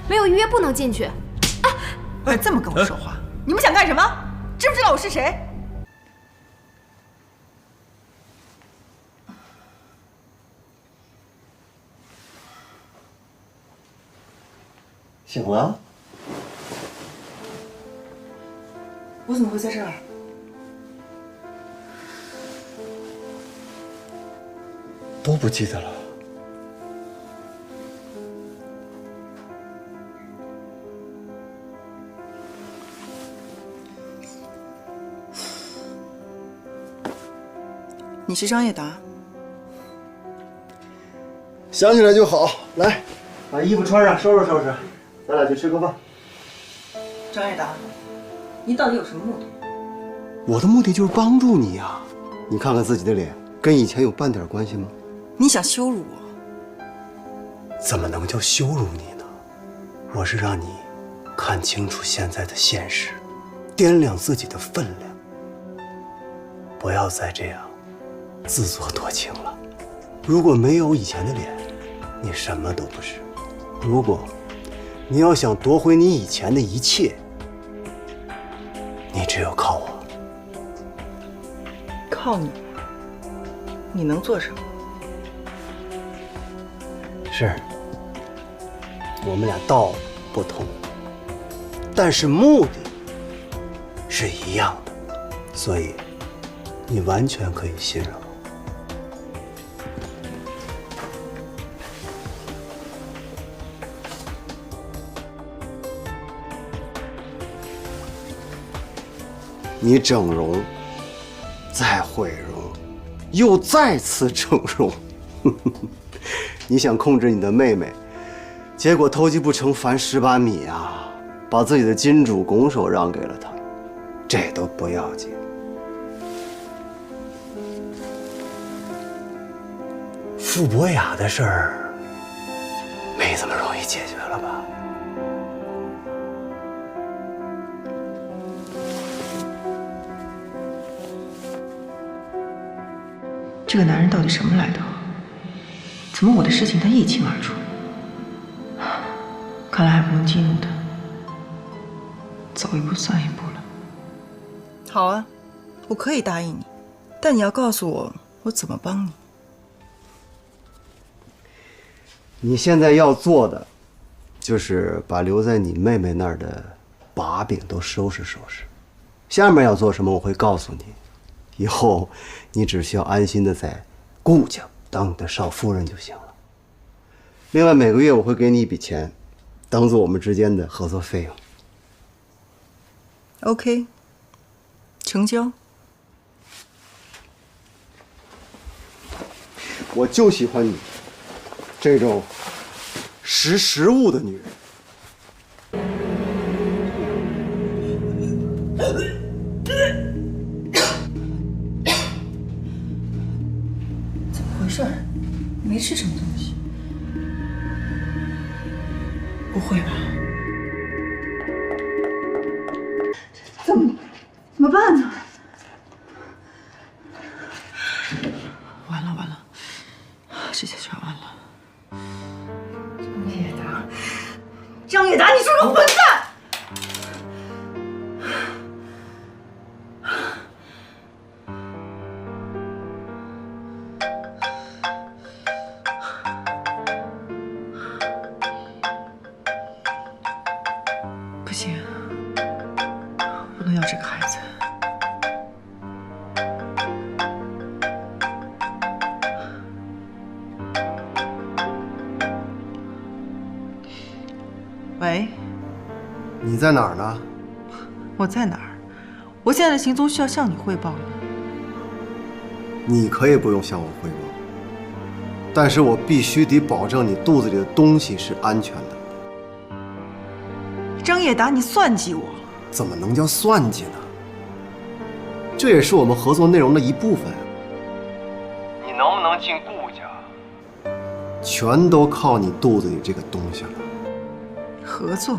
没有预约不能进去。哎，这么跟我说话，你们想干什么？知不知道我是谁？醒了？我怎么会在这儿？都不记得了。你是张叶达？想起来就好。来，把衣服穿上，收拾收拾，咱俩去吃个饭。张叶达，你到底有什么目的？我的目的就是帮助你呀。你看看自己的脸，跟以前有半点关系吗？你想羞辱我？怎么能叫羞辱你呢？我是让你看清楚现在的现实，掂量自己的分量，不要再这样自作多情了。如果没有以前的脸，你什么都不是。如果你要想夺回你以前的一切，你只有靠我。靠你？你能做什么？是，我们俩道不同，但是目的是一样的，所以你完全可以信任我。你整容，再毁容，又再次整容。你想控制你的妹妹，结果偷鸡不成反蚀把米啊，把自己的金主拱手让给了她，这都不要紧。傅博雅的事儿没这么容易解决了吧？这个男人到底什么来头？怎么我的事情他一清二楚？看来还不能激怒他，走一步算一步了。好啊，我可以答应你，但你要告诉我我怎么帮你。你现在要做的，就是把留在你妹妹那儿的把柄都收拾收拾。下面要做什么，我会告诉你。以后你只需要安心的在顾家当你的少夫人就行了。另外每个月我会给你一笔钱，当做我们之间的合作费用。OK， 成交。我就喜欢你这种识时务的女人。怎么回事？没吃什么东西？不会吧？怎么办呢？完了完了，这下全完了。张叶达，你是个混蛋！不行，不能要这个孩子。喂，你在哪儿呢？我在哪儿？我现在的行踪需要向你汇报吗？你可以不用向我汇报，但是我必须得保证你肚子里的东西是安全的。张叶达，你算计我！怎么能叫算计呢？这也是我们合作内容的一部分。你能不能进顾家，全都靠你肚子里这个东西了。合作？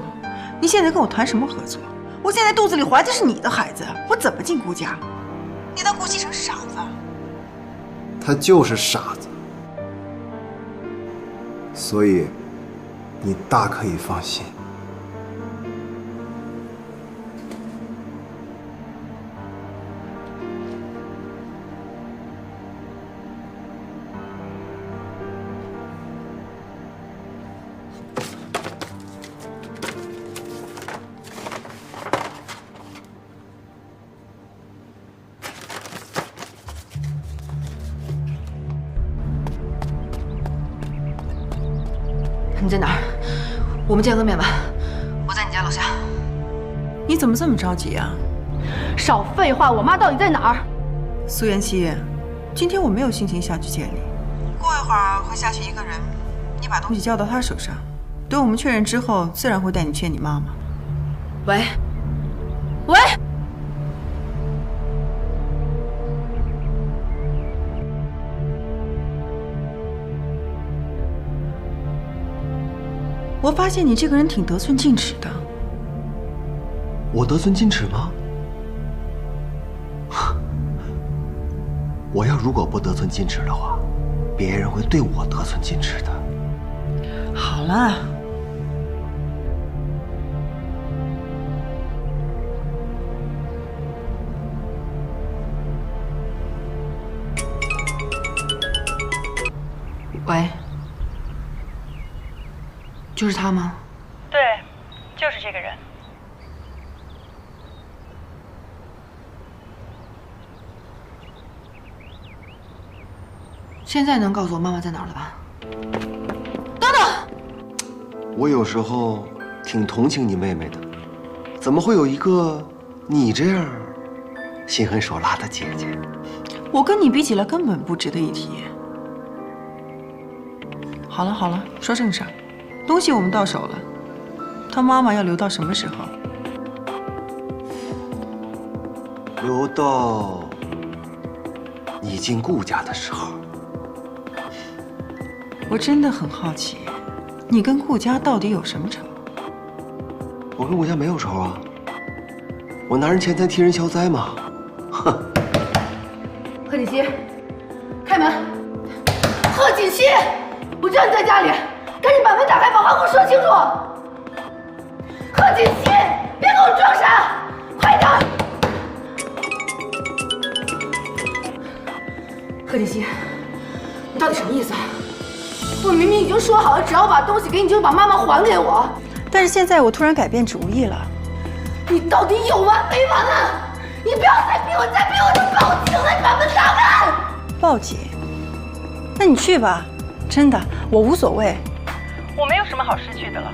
你现在跟我谈什么合作？我现在肚子里怀的是你的孩子，我怎么进顾家？你当顾西城是傻子？他就是傻子，所以你大可以放心。你在哪儿？我们见个面吧。我在你家楼下。你怎么这么着急啊？少废话！我妈到底在哪儿？苏妍希，今天我没有心情下去见你。过一会儿会下去一个人，你把东西交到他手上。等我们确认之后，自然会带你见你妈妈。喂，喂。我发现你这个人挺得寸进尺的。我得寸进尺吗？我要如果不得寸进尺的话，别人会对我得寸进尺的。好了，喂，就是他吗？对，就是这个人。现在能告诉我妈妈在哪儿了吧？我有时候挺同情你妹妹的，怎么会有一个你这样心狠手辣的姐姐？我跟你比起来根本不值得一提。好了好了，说正事儿，东西我们到手了，他妈妈要留到什么时候？留到你进顾家的时候。我真的很好奇，你跟顾家到底有什么仇？我跟顾家没有仇啊，我拿人钱财替人消灾嘛。哼。贺锦熙，开门！贺锦熙，我知道你在家里，赶紧把门打开，把话给我说清楚。贺锦熙，别给我装傻，快点！贺锦熙，你到底什么意思啊？我明明已经说好了，只要我把东西给你，就把妈妈还给我。但是现在我突然改变主意了。你到底有完没完啊？你不要再逼我，你再逼我就报警了！你把门打开！报警？那你去吧，真的，我无所谓。我没有什么好失去的了。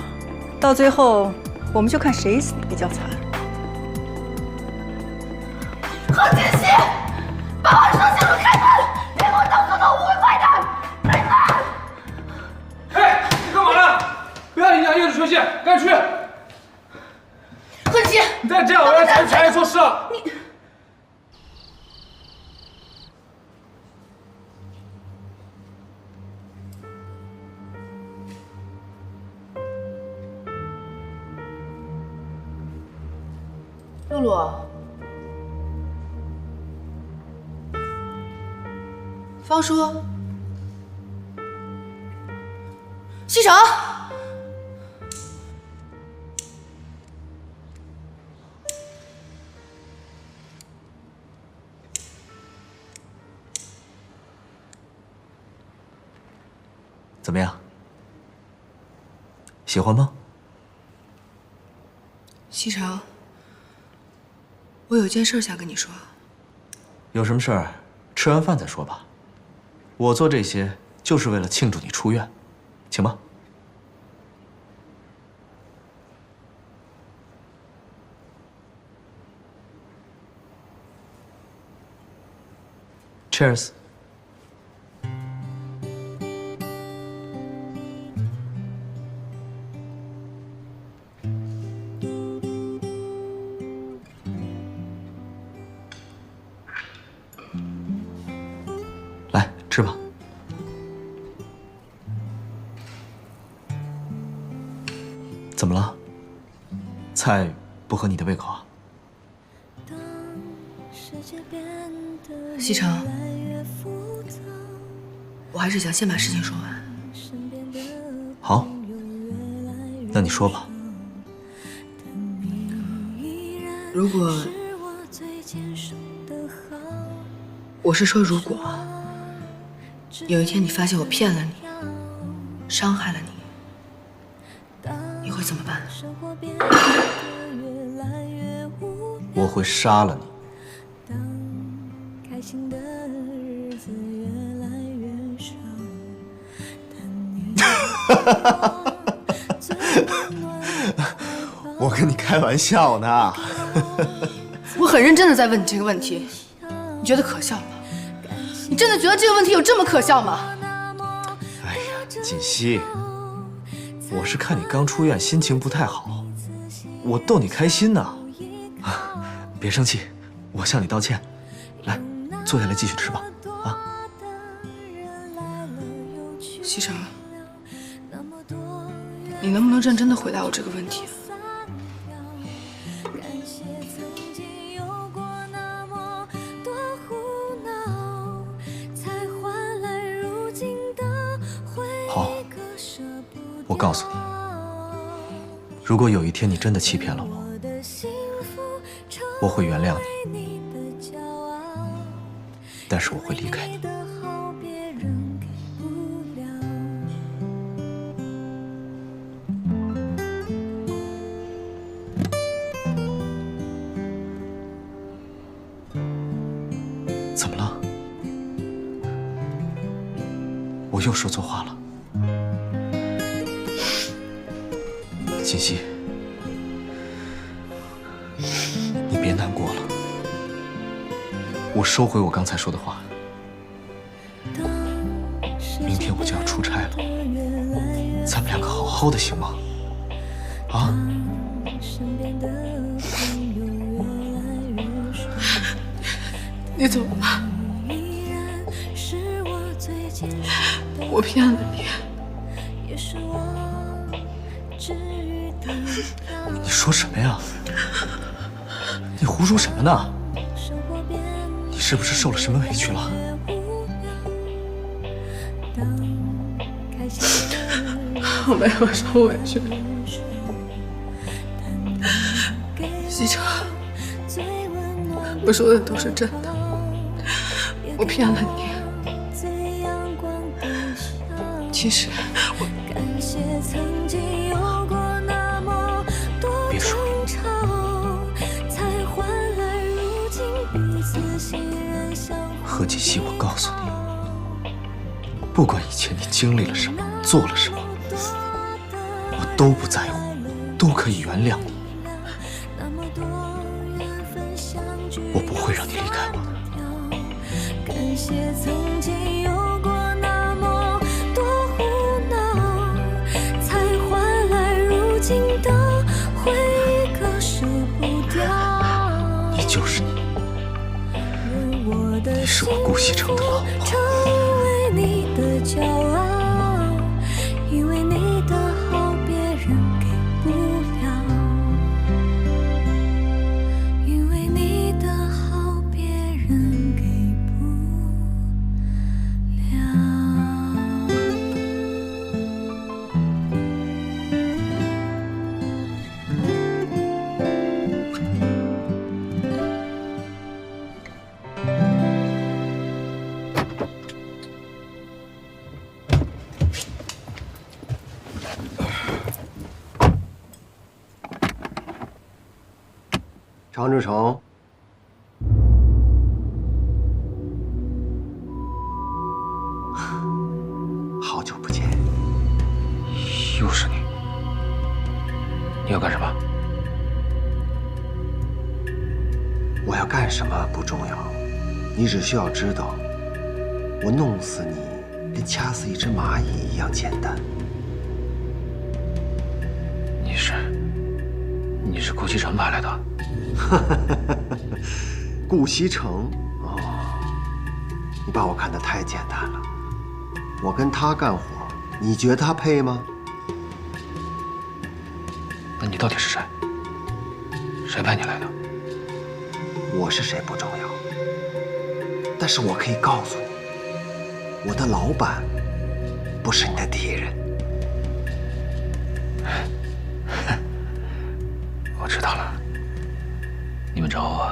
到最后，我们就看谁死的比较惨。贺锦熙，把话说清楚，开门！别给我当做头误会，快点！开门！嘿，你干嘛呢？不要影响业主休息，赶紧去！贺锦熙，你再这样，我要采取强烈措施了。你。露露，方叔，西城，怎么样？喜欢吗？西城。我有件事想跟你说。有什么事儿，吃完饭再说吧。我做这些就是为了庆祝你出院，请吧。Cheers。来吃吧。怎么了？菜不合你的胃口啊？西城，我还是想先把事情说完。好，那你说吧。如果，我是说如果，有一天你发现我骗了你，伤害了你，你会怎么办呢？我会杀了你。我跟你开玩笑呢。我很认真的在问你这个问题，你觉得可笑吗？你真的觉得这个问题有这么可笑吗？哎呀，锦溪，我是看你刚出院，心情不太好，我逗你开心呢。别生气，我向你道歉。来，坐下来继续吃吧。啊，西城，你能不能认真的回答我这个问题？好，我告诉你，如果有一天你真的欺骗了我，我会原谅你，但是我会离开你。怎么了？我又说错话了。锦溪，你别难过了，我收回我刚才说的话。明天我就要出差了，咱们两个好好的行吗？啊？你走吧，我骗了你。你说什么呀？你胡说什么呢？你是不是受了什么委屈了？我没有受委屈，西城，我说的都是真的，我骗了你。其实我别说了，何锦溪，我告诉你，不管以前你经历了什么，做了什么，我都不在乎，都可以原谅你。我不会让你离开我的。感谢曾经有过那么多胡闹，才换来如今的回忆，割舍不掉。你就是你，你是我顾西城的老婆。成为你的骄傲，因为你的好别人给不了，因为你的好别人给不了。常志成，好久不见。又是你，你要干什么？我要干什么不重要，你只需要知道，我弄死你跟掐死一只蚂蚁一样简单。你是顾西城派来的？顾西城，哦，你把我看得太简单了。我跟他干活，你觉得他配吗？那你到底是谁？谁派你来的？我是谁不重要，但是我可以告诉你，我的老板不是你的敌人。知道了，你们找我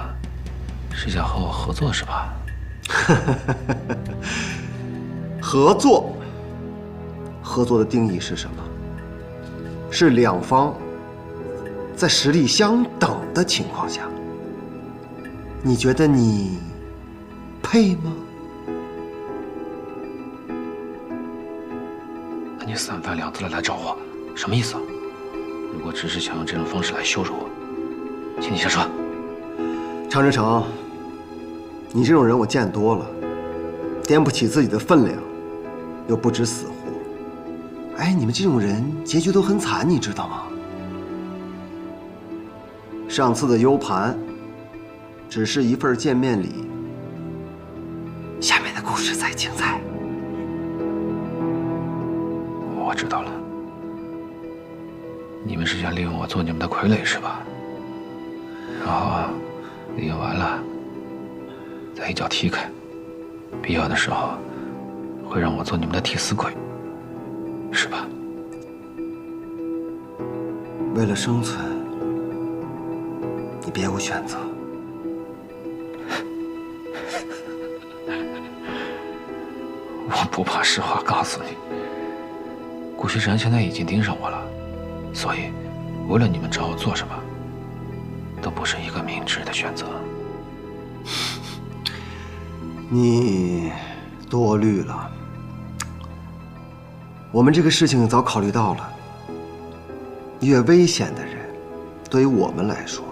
是想和我合作是吧？合作，合作的定义是什么？是两方在实力相等的情况下，你觉得你配吗？那你三番两次的来找我，什么意思啊？如果只是想用这种方式来羞辱我，请你下车。常志成，你这种人我见多了，掂不起自己的分量，又不知死活。哎，你们这种人结局都很惨，你知道吗？上次的 U 盘只是一份见面礼，下面的故事才精彩。我知道了，你们是想利用我做你们的傀儡是吧？然后利用完了，再一脚踢开，必要的时候会让我做你们的替死鬼，是吧？为了生存，你别无选择。我不怕实话告诉你，顾西山现在已经盯上我了，所以无论你们找我做什么，都不是一个明智的选择。你多虑了，我们这个事情早考虑到了。越危险的人，对于我们来说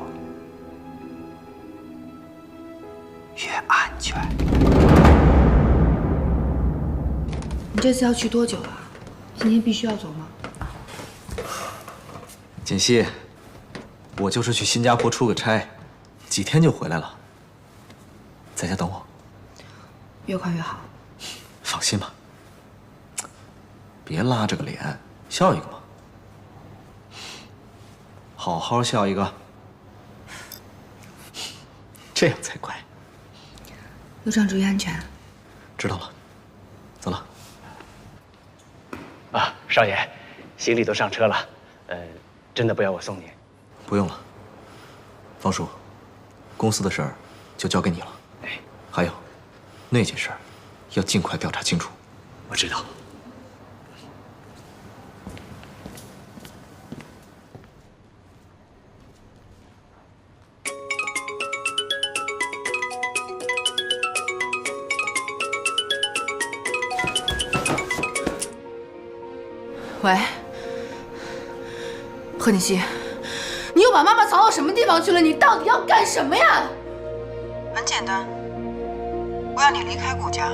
越安全。你这次要去多久啊？今天必须要走吗？锦溪，我就是去新加坡出个差，几天就回来了。在家等我，越快越好。放心吧。别拉着个脸，笑一个嘛。好好笑一个，这样才乖。路上注意安全。知道了，走了。啊，少爷，行李都上车了，真的不要我送您？不用了，方叔，公司的事儿就交给你了。哎，还有，那件事儿要尽快调查清楚。我知道。喂，贺锦熙，你又把妈妈藏到什么地方去了？你到底要干什么呀？很简单，我要你离开顾家，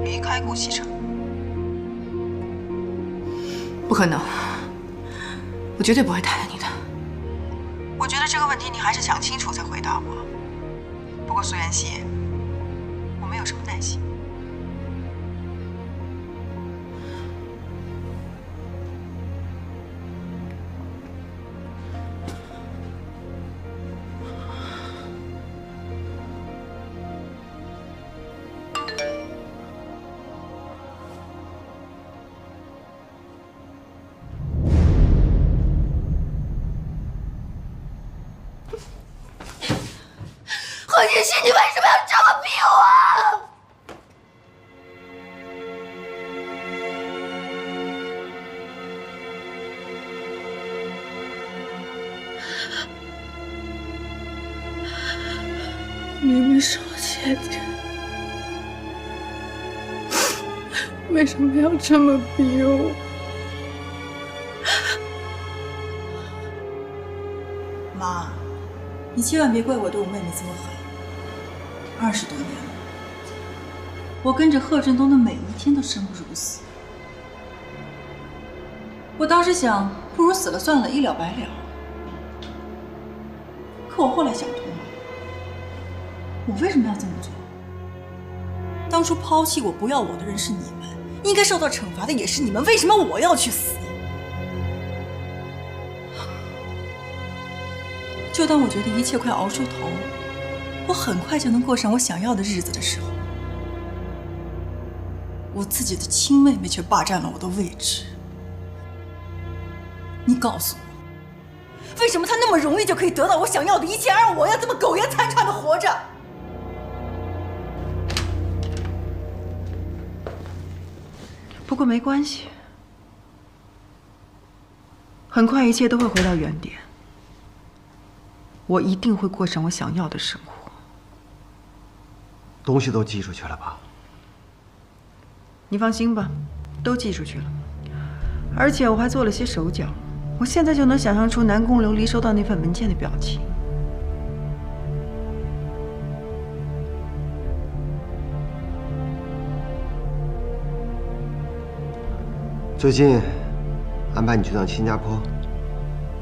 离开顾西城。不可能，我绝对不会答应你的。我觉得这个问题你还是想清楚再回答我。不过苏妍希，我没有什么耐心。贺锦熙，你为什么要这么逼我？明明是我姐姐，为什么要这么逼我？妈，你千万别怪我对我妹妹这么狠。20多年了，我跟着贺振东的每一天都生不如死。我当时想，不如死了算了，一了百了。可我后来想通了，我为什么要这么做？当初抛弃我、不要我的人是你们，应该受到惩罚的也是你们，为什么我要去死？就当我觉得一切快熬出头，我很快就能过上我想要的日子的时候，我自己的亲妹妹却霸占了我的位置。你告诉我，为什么他那么容易就可以得到我想要的一切，而我要这么苟延残喘的活着？不过没关系，很快一切都会回到原点。我一定会过上我想要的生活。东西都寄出去了吧？你放心吧，都寄出去了。而且我还做了些手脚，我现在就能想象出南宫琉璃收到那份文件的表情。最近安排你去趟新加坡。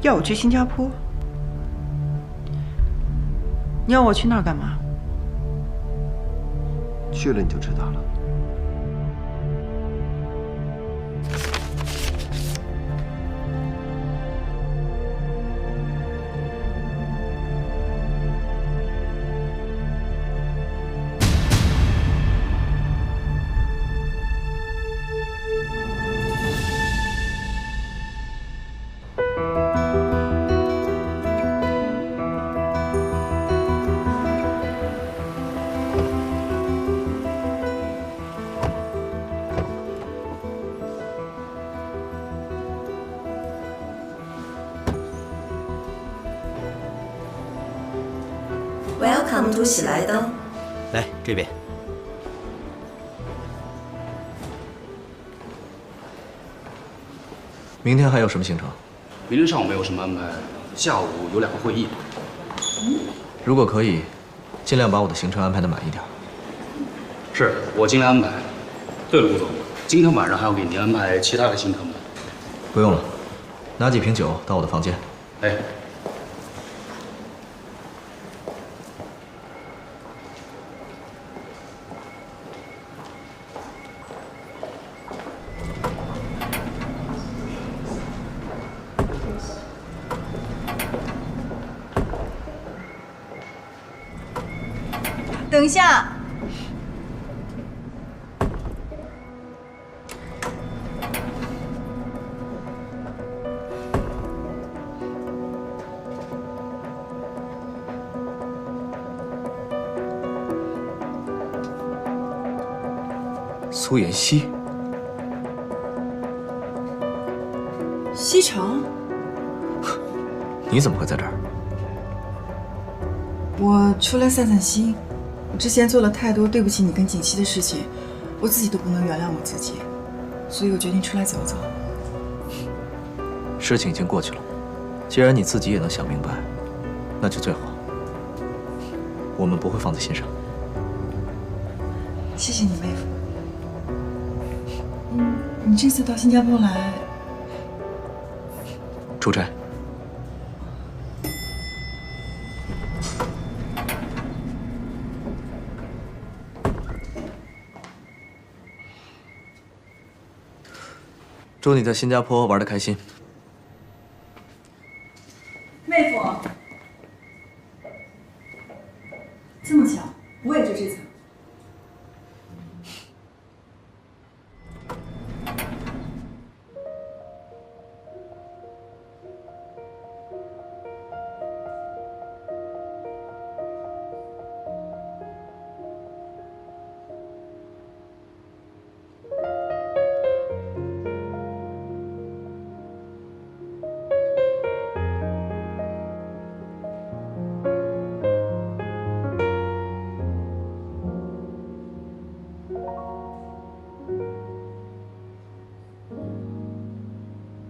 要我去新加坡？你要我去那儿干嘛？去了你就知道了。Welcome to 喜来登。来这边。明天还有什么行程？明天上午没有什么安排，下午有2个会议。如果可以，尽量把我的行程安排的满一点。是我尽量安排。对了，吴总，今天晚上还要给您安排其他的行程吗？不用了，拿几瓶酒到我的房间。哎。等一下，苏妍希，西城，你怎么会在这儿？我出来散散心。我之前做了太多对不起你跟锦溪的事情，我自己都不能原谅我自己，所以我决定出来走走。事情已经过去了，既然你自己也能想明白，那就最好。我们不会放在心上。谢谢你，妹夫。你这次到新加坡来，出差。祝你在新加坡玩得开心。妹夫，这么巧，我也住这层。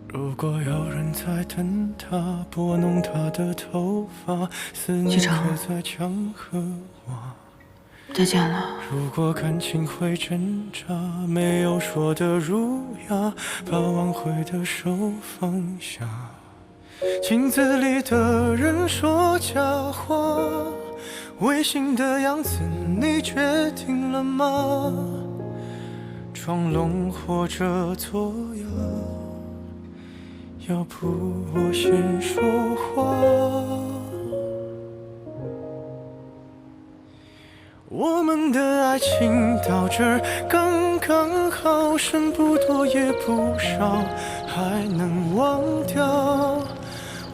如果有人在等他，拨弄他的头发，思念刻在墙和瓦。再见了。如果感情会挣扎，没有说的儒雅，把挽回的手放下。镜子里的人说假话，违心的样子你决定了吗？装聋或者作哑，要不我先说话。我们的爱情到这儿刚刚好，剩不多也不少，还能忘掉。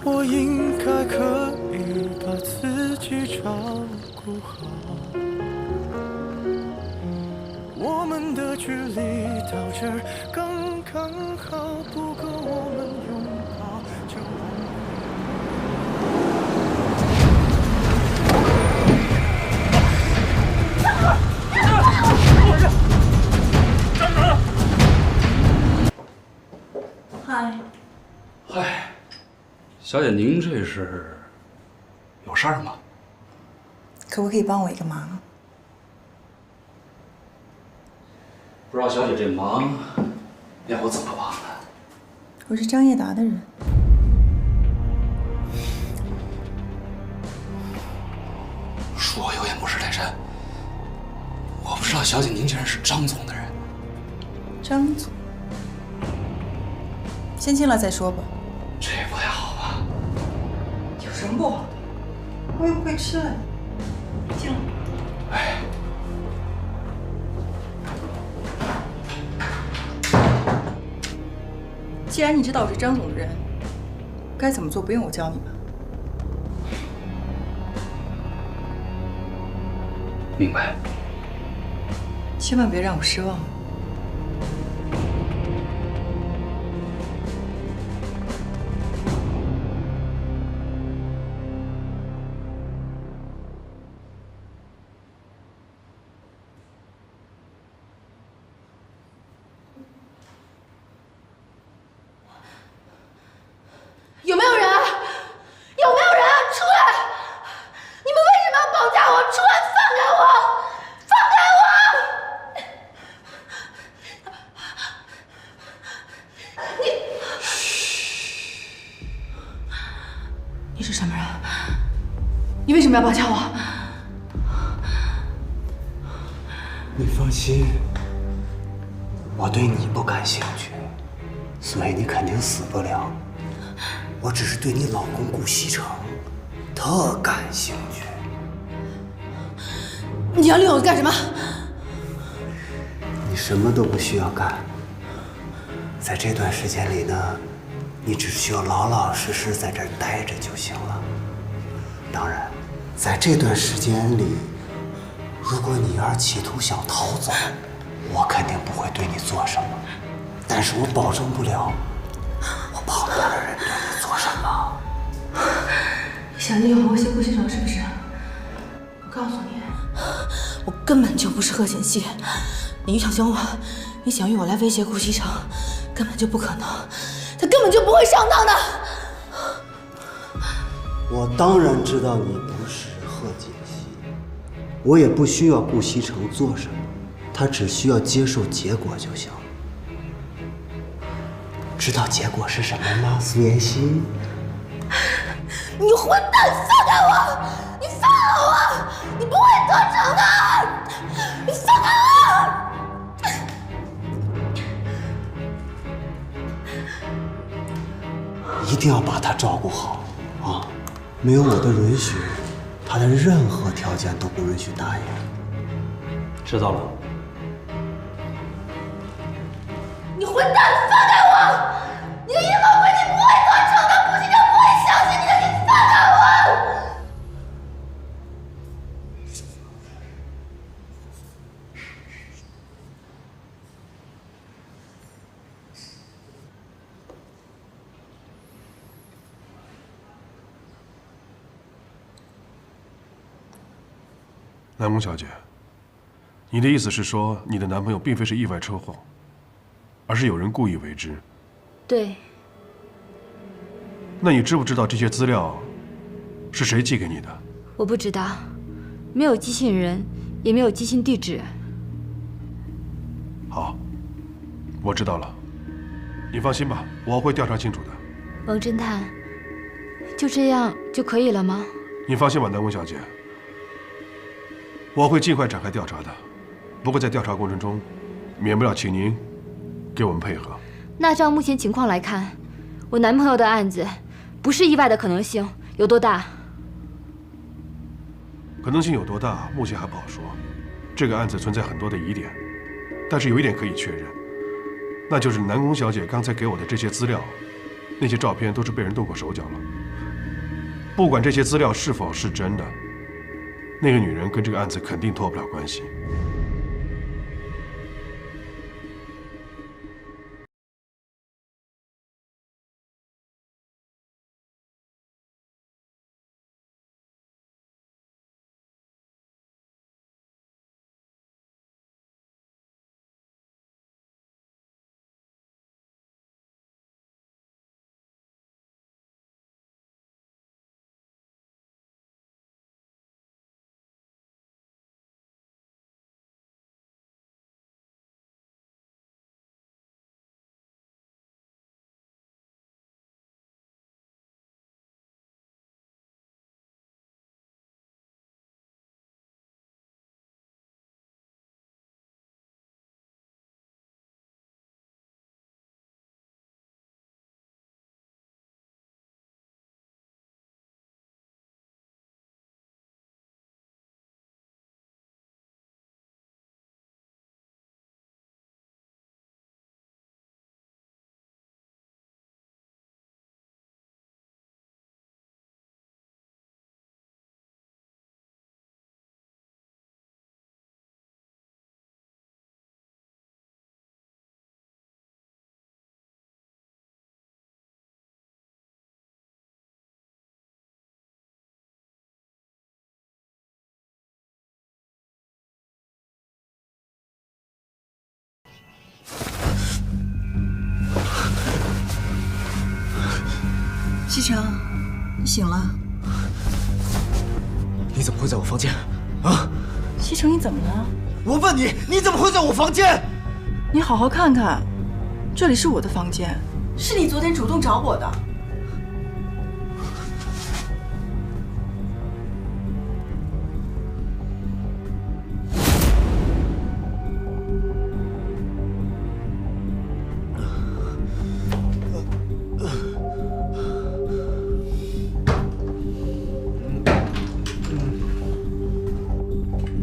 我应该可以把自己照顾好。我们的距离到这儿刚刚好，不够我们拥抱就嗨，嗨，小姐，您这是有事儿吗？可不可以帮我一个忙？不知道小姐这忙要我怎么帮呢？我是张叶达的人。恕我有眼不识泰山，我不知道小姐您竟然是张总的人。张总，先进来再说吧。这不太好吧？有什么不好的？我又不会吃了。进来。哎。既然你知道我是张总的人，该怎么做不用我教你吧？明白。千万别让我失望。有没有人啊？有没有人啊？出来！你们为什么要绑架我？出来，放开我！放开我！你是什么人？你为什么要绑架我？你放心，我对你不感兴趣，所以你肯定死不了。我只是对你老公顾西城特感兴趣。你要利用我干什么？你什么都不需要干，在这段时间里呢，你只需要老老实实在这儿待着就行了。当然，在这段时间里，如果你要是企图想逃走，我肯定不会对你做什么，但是我保证不了我旁边的人对你做什么。你想利用我威胁顾西城是不是？我告诉你，我根本就不是贺锦熙。你想用我，你想用我来威胁顾西城，根本就不可能，他根本就不会上当的。我当然知道你不是贺锦熙，我也不需要顾西城做什么，他只需要接受结果就行。知道结果是什么吗，苏妍希？你混蛋！放开我！你放开我！你不会得逞的！你放开我！一定要把他照顾好啊！没有我的允许，他的任何条件都不允许答应。知道了。你混蛋！放开我！你的阴谋诡计不会得逞的，顾西城不会相信你的，你放开我！南宫小姐，你的意思是说，你的男朋友并非是意外车祸，而是有人故意为之？对。那你知不知道这些资料是谁寄给你的？我不知道，没有寄信人，也没有寄信地址。好，我知道了。你放心吧，我会调查清楚的。王侦探，就这样就可以了吗？你放心吧，南宫小姐，我会尽快展开调查的。不过在调查过程中，免不了请您给我们配合。那照目前情况来看，我男朋友的案子不是意外的可能性有多大？可能性有多大，目前还不好说。这个案子存在很多的疑点，但是有一点可以确认，那就是南宫小姐刚才给我的这些资料，那些照片都是被人动过手脚了。不管这些资料是否是真的，那个女人跟这个案子肯定脱不了关系。西城，你醒了？你怎么会在我房间？啊！西城，你怎么了？我问你，你怎么会在我房间？你好好看看，这里是我的房间，是你昨天主动找我的。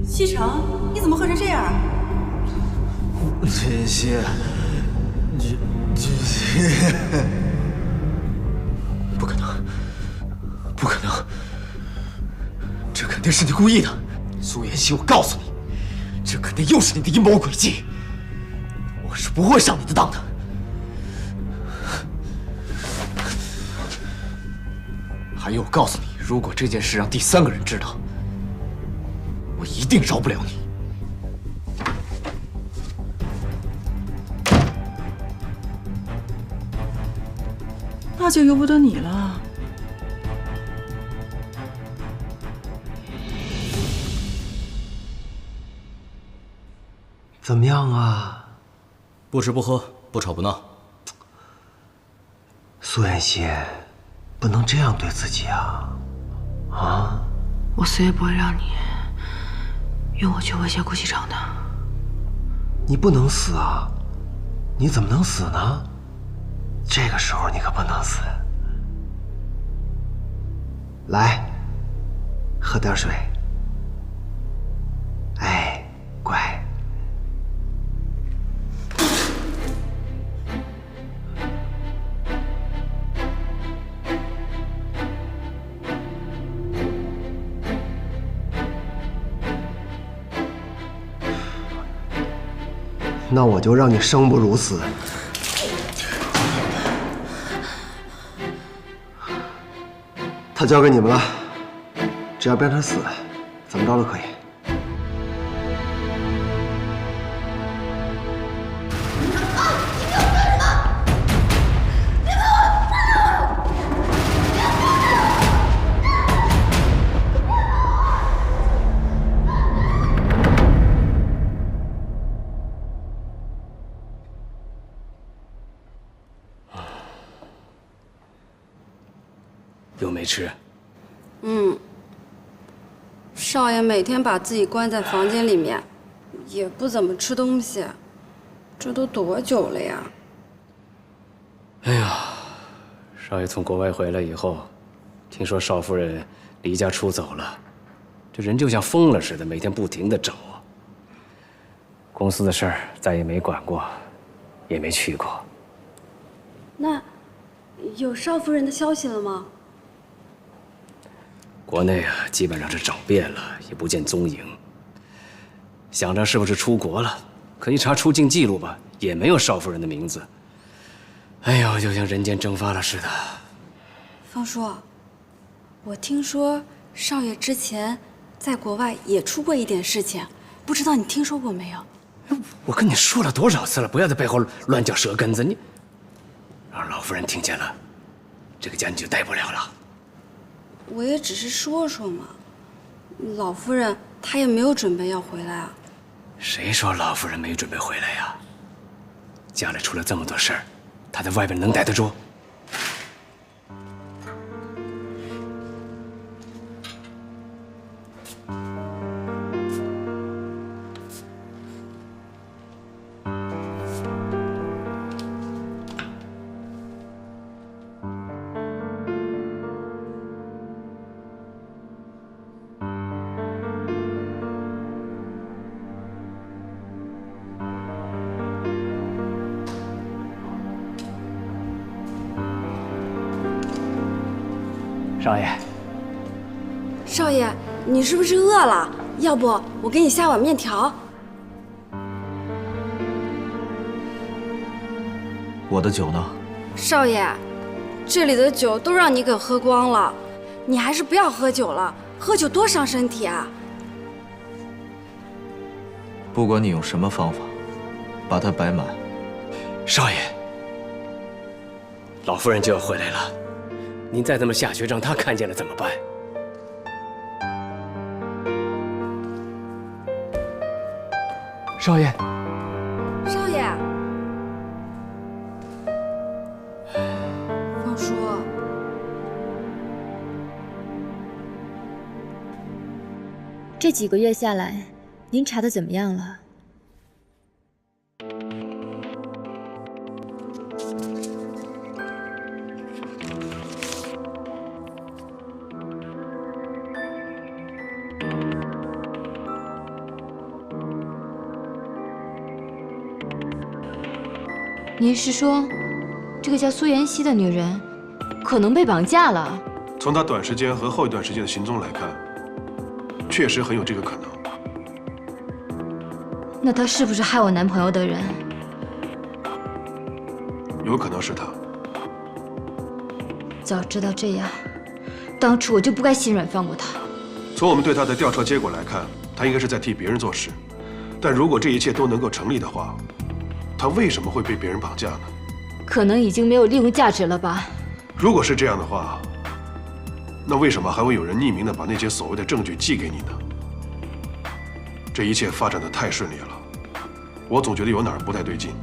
西城，你怎么喝成这样？锦溪，不可能，不可能，这肯定是你故意的，苏妍希，我告诉你，这肯定又是你的阴谋诡计，我是不会上你的当的。还有，我告诉你，如果这件事让第三个人知道，我一定饶不了你。那就由不得你了。怎么样啊？不吃不喝，不吵不闹。苏妍希，不能这样对自己啊！啊！我死也不会让你用我去威胁顾西城的。你不能死啊！你怎么能死呢？这个时候你可不能死。来，喝点水。哎，乖。那我就让你生不如死。他交给你们了，只要别让他死，怎么着都可以。又没吃？少爷每天把自己关在房间里面，也不怎么吃东西，这都多久了呀？哎呀，少爷从国外回来以后，听说少夫人离家出走了，这人就像疯了似的，每天不停地找。公司的事儿再也没管过，也没去过。那有少夫人的消息了吗？国内啊，基本上是找遍了，也不见踪影。想着是不是出国了，可一查出境记录吧，也没有少夫人的名字。哎呦，就像人间蒸发了似的。方叔，我听说少爷之前在国外也出过一点事情，不知道你听说过没有？我跟你说了多少次了，不要在背后乱叫舌根子，你让老夫人听见了，这个家你就待不了了。我也只是说说嘛，老夫人她也没有准备要回来啊。谁说老夫人没准备回来呀？家里出了这么多事儿，她在外边能待得住？少爷，少爷，你是不是饿了？要不我给你下碗面条。我的酒呢？少爷，这里的酒都让你给喝光了，你还是不要喝酒了，喝酒多伤身体啊！不管你用什么方法，把它摆满。少爷，老夫人就要回来了。您再这么下去，让他看见了怎么办？少爷，少爷，方叔，这几个月下来，您查的怎么样了？您是说，这个叫苏妍希的女人可能被绑架了？从她短时间和后一段时间的行踪来看，确实很有这个可能。那她是不是害我男朋友的人？有可能是她。早知道这样，当初我就不该心软放过她。从我们对她的调查结果来看，她应该是在替别人做事。但如果这一切都能够成立的话，她为什么会被别人绑架呢？可能已经没有利用价值了吧？如果是这样的话，那为什么还会有人匿名的把那些所谓的证据寄给你呢？这一切发展的太顺利了，我总觉得有哪儿不太对劲。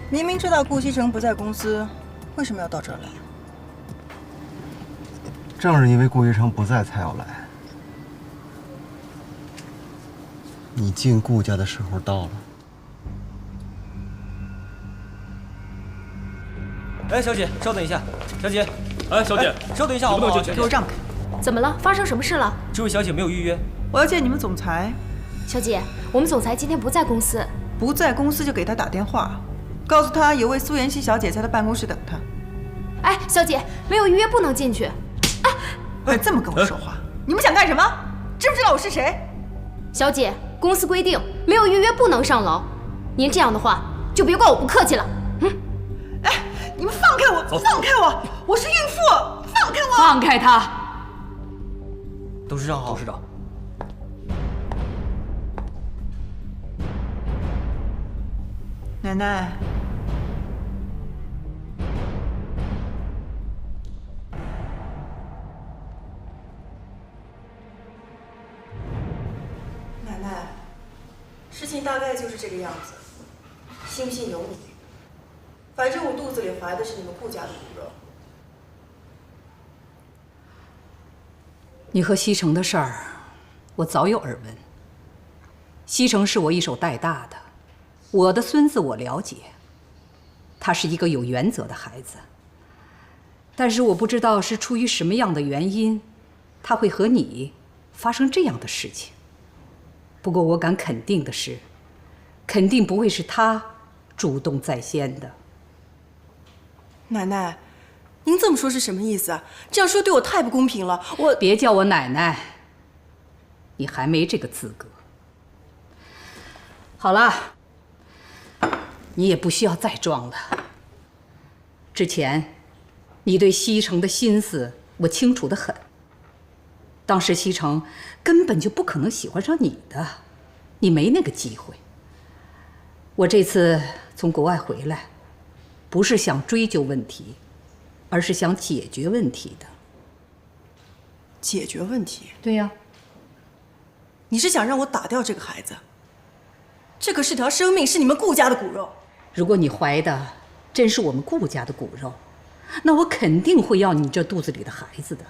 明明知道顾西城不在公司，为什么要到这儿来？正是因为顾西城不在，才要来。你进顾家的时候到了。哎，小姐，稍等一下。小姐，哎，小姐，稍等一下好不好？给我让开！怎么了？发生什么事了？这位小姐没有预约。我要见你们总裁。小姐，我们总裁今天不在公司。不在公司就给他打电话，告诉他有位苏妍希小姐在他办公室等他。哎，小姐，没有预约不能进去。哎，这么跟我说话，你们想干什么？知不知道我是谁？小姐，公司规定没有预约不能上楼。您这样的话，就别怪我不客气了。哎，你们放开我！放开我！我是孕妇，放开我！放开他！董事长好。董事长。奶奶。奶奶，事情大概就是这个样子，信不信由你。反正我肚子里怀的是你们顾家的骨肉。你和西城的事儿，我早有耳闻。西城是我一手带大的，我的孙子我了解，他是一个有原则的孩子。但是我不知道是出于什么样的原因，他会和你发生这样的事情。不过我敢肯定的是，肯定不会是他主动在先的。奶奶，您这么说是什么意思啊？这样说对我太不公平了。我别叫我奶奶，你还没这个资格。好了，你也不需要再装了。之前你对西城的心思我清楚得很。当时西城根本就不可能喜欢上你的，你没那个机会。我这次从国外回来，不是想追究问题，而是想解决问题的。解决问题？对呀。你是想让我打掉这个孩子？这可是条生命，是你们顾家的骨肉。如果你怀的真是我们顾家的骨肉，那我肯定会要你这肚子里的孩子的。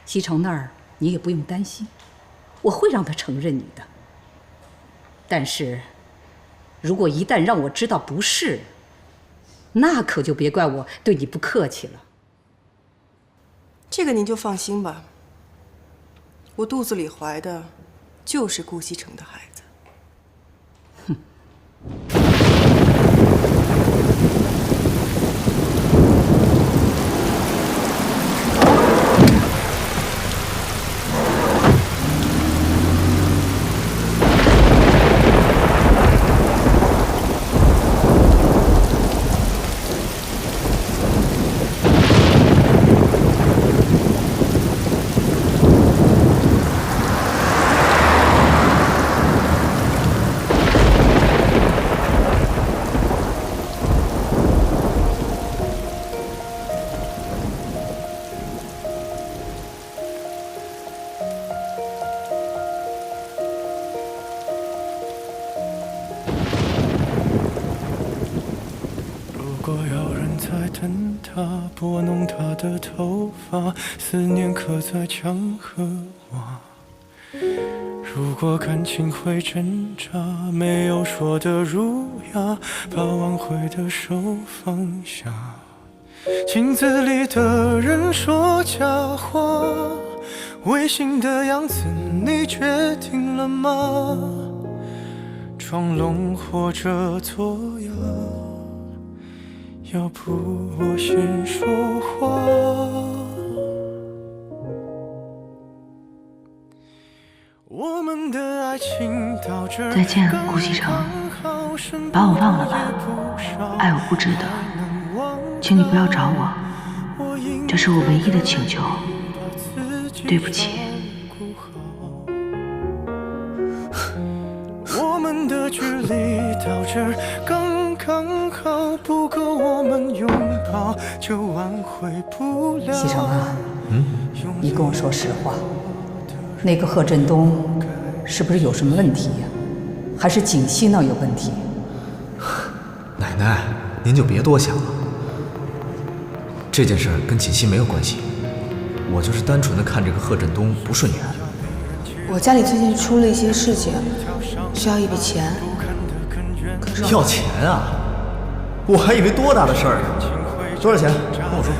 西城那儿你也不用担心，我会让他承认你的。但是，如果一旦让我知道不是，那可就别怪我对你不客气了。这个您就放心吧，我肚子里怀的就是顾西城的孩子。哼。拨弄她的头发，思念刻在墙和瓦。如果感情会挣扎，没有说的儒雅，把挽回的手放下。镜子里的人说假话，违心的样子你决定了吗？装聋或者作哑，要不我先说话。我们的爱情到这儿再见，顾西城，把我忘了吧，爱我不值得，请你不要找我，这是我唯一的请求，对不起。我们的距离到这儿刚刚好，不够我们拥抱就挽回不了。西城啊，你跟我说实话，那个贺振东是不是有什么问题呀？还是锦溪那儿有问题？奶奶，您就别多想了，这件事跟锦溪没有关系，我就是单纯的看这个贺振东不顺眼。我家里最近出了一些事情，需要一笔钱。可是要钱啊？我还以为多大的事儿呢。多少钱？跟我说，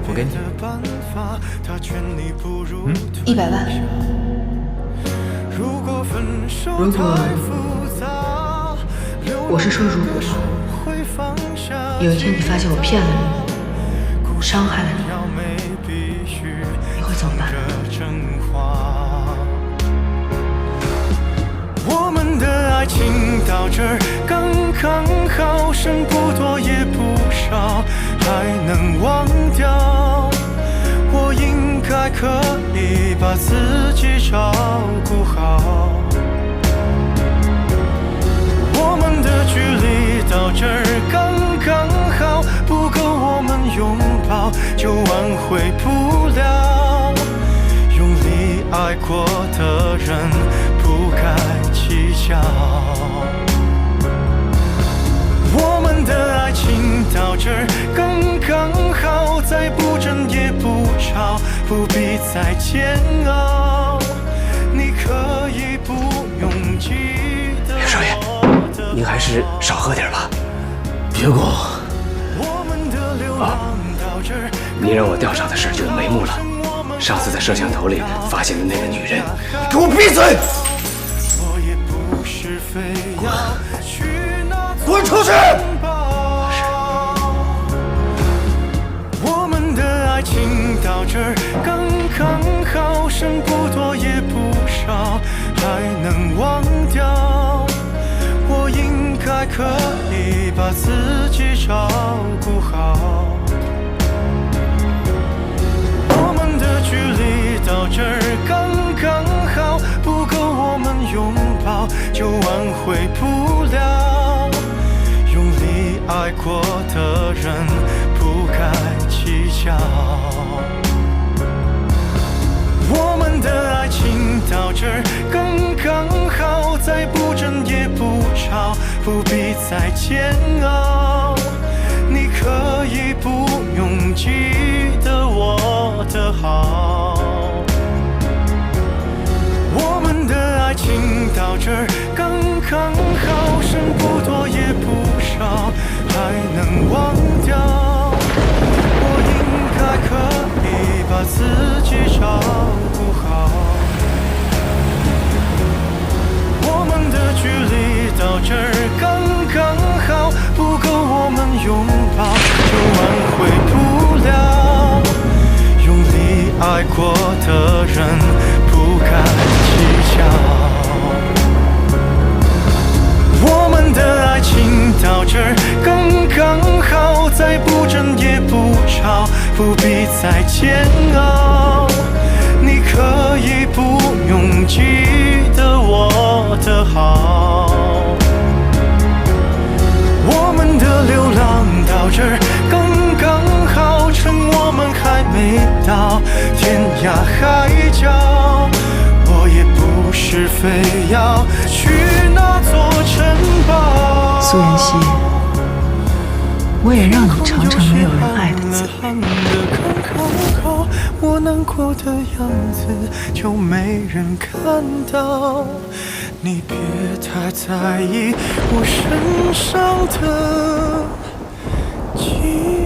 我给你。100万。如果我是说，如果有一天你发现我骗了你，伤害了你，你会怎么办？我们的爱情到这儿刚刚好，剩不多也不少，还能忘掉。我应该可以把自己照顾好。我们的距离到这儿刚刚好，不够我们拥抱就挽回不了。用力爱过的人不该计较。我们的爱情到这儿刚刚好，再不争也不吵，不必再煎熬。你可以不用记得。少爷，您还是少喝点吧。别过。啊，您让我调查的事就有眉目了。上次在摄像头里发现的那个女人，给我闭嘴！我也不是非要去那滚出去！忘掉。我应该可以把自己照顾好。我们的距离到这儿刚刚好，不够我们拥抱就挽回不了。用力爱过的人不该计较。我们的爱情到这儿刚刚好，再不争也不吵，不必再煎熬。你可以不用记得我的好。我们的爱情到这儿刚刚好，剩不多也不少，还能忘掉。我应该可以把自己照顾好。我们的距离到这儿刚刚好，不够我们拥抱就挽回不了。用力爱过的人不该计较。我们的爱情到这儿刚刚好，再不争也不吵，不必再煎熬。你可以不用记得我的好。我们的流浪到这儿刚刚好，趁我们还没到天涯海角。我也不是非要去那座城堡。苏妍希，我也让你尝尝没有人爱的滋味。我难过的样子就没人看到，你别太在意我身上的记忆。